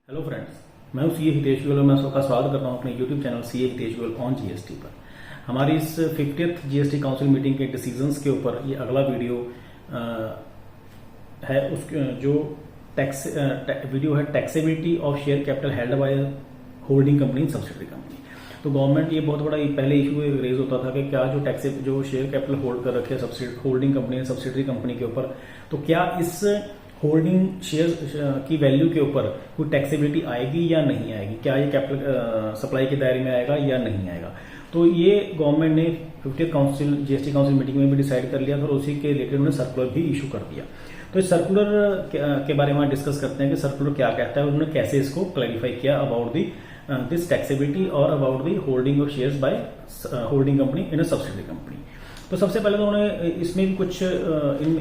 Hello friends, मैं हूं CA Hitesh Goyal और मैं सबका स्वागत करता हूं अपने YouTube channel CA Hitesh Goyal on GST पर। हमारी इस 50th जीएसटी काउंसिल मीटिंग के डिसीजंस के ऊपर ये अगला वीडियो है। उस जो टैक्स वीडियो है taxability of share capital held by holding company subsidiary company. तो गवर्नमेंट ये बहुत बड़ा पहले इशू रेज होता था कि क्या जो शेयर कैपिटल होल्ड कर रखे होल्डिंग कंपनी सब्सिडरी कंपनी के ऊपर, तो क्या इस होल्डिंग शेयर की वैल्यू के ऊपर कोई टैक्सेबिलिटी आएगी या नहीं आएगी, क्या ये कैपिटल सप्लाई के दायरे में आएगा या नहीं आएगा। तो ये गवर्नमेंट ने 50th council GST council meeting में भी डिसाइड कर लिया था और उसी के रिलेटेड उन्होंने सर्कुलर भी इशू कर दिया। तो इस सर्कुलर के बारे में डिस्कस करते हैं कि सर्कुलर क्या कहता है और उन्होंने कैसे इसको क्लैरिफाई किया अबाउट दिस टैक्सेबिलिटी और about the holding of shares bye holding company in a subsidiary company. तो सबसे पहले तो उन्होंने इसमें भी कुछ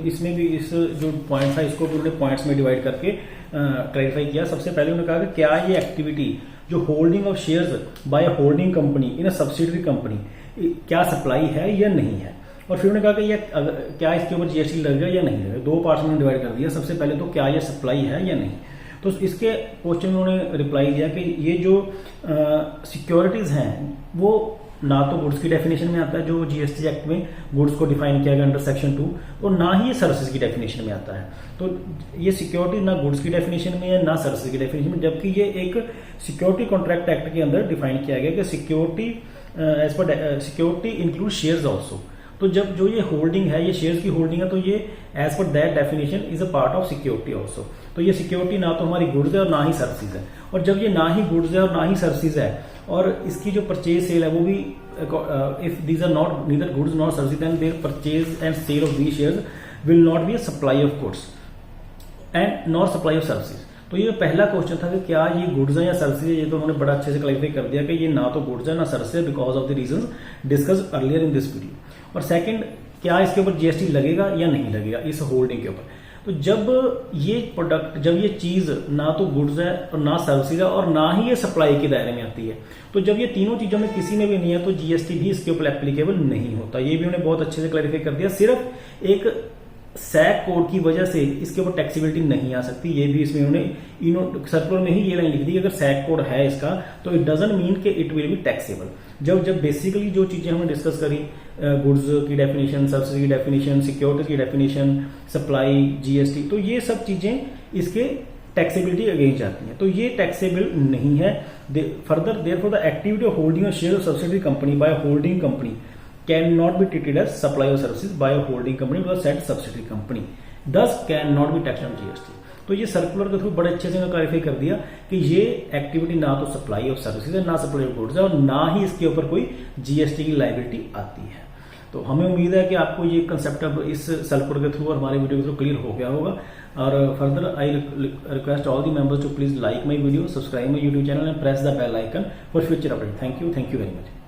इसमें भी इस जो पॉइंट था इसको भी उन्होंने पॉइंट्स में डिवाइड करके क्लैरिफाई किया। सबसे पहले उन्होंने कहा कि क्या ये एक्टिविटी जो holding of shares by a holding company in a subsidiary company क्या सप्लाई है या नहीं है। और फिर उन्होंने कहा कि ये क्या इसके ऊपर जीएसटी लगेगा या नहीं लगेगा। दो पार्ट्स में डिवाइड कर दिया। सबसे पहले तो क्या ये सप्लाई है या नहीं। तो इसके क्वेश्चन में उन्होंने रिप्लाई दिया कि ये जो सिक्योरिटीज हैं वो ना तो गुड्स की डेफिनेशन में आता है जो जीएसटी एक्ट में गुड्स को डिफाइन किया गया अंडर सेक्शन 2, और ना ही ये सर्विसेज की डेफिनेशन में आता है। तो ये सिक्योरिटी ना गुड्स की डेफिनेशन में है ना सर्विसेज की डेफिनेशन में, जबकि ये एक सिक्योरिटी कॉन्ट्रैक्ट एक्ट के अंदर डिफाइन किया गया कि security as per security include shares also. तो जब जो ये होल्डिंग है ये शेयर्स की होल्डिंग है तो ये as per that definition is a part of security also. तो ये सिक्योरिटी ना तो हमारी गुड्स है और ना ही सर्विसेज है। और जब ये ना ही गुड्स है और ना ही सर्विसेज है और इसकी जो परचेज सेल है वो भी if these are not neither goods nor services then their purchase and sale of these shares will not be a supply of goods and nor supply of services। तो ये पहला क्वेश्चन था कि क्या ये गुड्स है या सर्विसेज है। ये तो उन्होंने बड़ा अच्छे से क्लैरिफाई कर दिया कि ये ना तो गुड्स है ना सर्विसेज है because of the reasons discuss earlier in this video. और सेकंड, क्या इसके ऊपर जीएसटी लगेगा या नहीं लगेगा इस होल्डिंग के ऊपर। तो जब ये प्रोडक्ट जब ये चीज ना तो गुड्स है और ना सर्विसेज है और ना ही ये सप्लाई के दायरे में आती है, तो जब ये तीनों चीजों में किसी में भी नहीं है तो जीएसटी भी इसके ऊपर एप्लीकेबल नहीं होता। ये भी उन्होंने बहुत अच्छे से क्लैरिफाई कर दिया। सिर्फ एक सैक कोड की वजह से इसके ऊपर टैक्सेबिलिटी नहीं आ सकती। ये भी इसमें उन्होंने सर्कुलर में ही ये लाइन लिख दी, अगर सैक कोड है इसका तो इट डजंट मीन कि इट विल बी टैक्सेबल। जब बेसिकली जो चीजें हमने डिस्कस करी, गुड्स की डेफिनेशन, सर्विसेज की डेफिनेशन, सिक्योरिटीज की डेफिनेशन, सप्लाई, जीएसटी, तो ये सब चीजें इसके टैक्सेबिलिटी अगेंस्ट जाती हैं। तो ये टैक्सेबल नहीं है। Further therefore the activity of holding a share of subsidiary company by holding company can not be treated as supply of services by holding company with set subsidiary company thus can not be taxed on GST. तो ये circular के through बड़े अच्छे से clarify कर दिया कि ये एक्टिविटी ना तो सप्लाई ऑफ सर्विसेज है ना सप्लाई ऑफ गुड्स है और ना ही इसके ऊपर कोई जीएसटी की लायबिलिटी आती है। तो हमें उम्मीद है कि आपको ये कंसेप्ट अब इस सर्कुलर के थ्रू और हमारे वीडियो के थ्रू क्लियर हो गया होगा। और further I request all the members to please like my video, subscribe my YouTube channel and press the bell icon for future update. Thank you very much.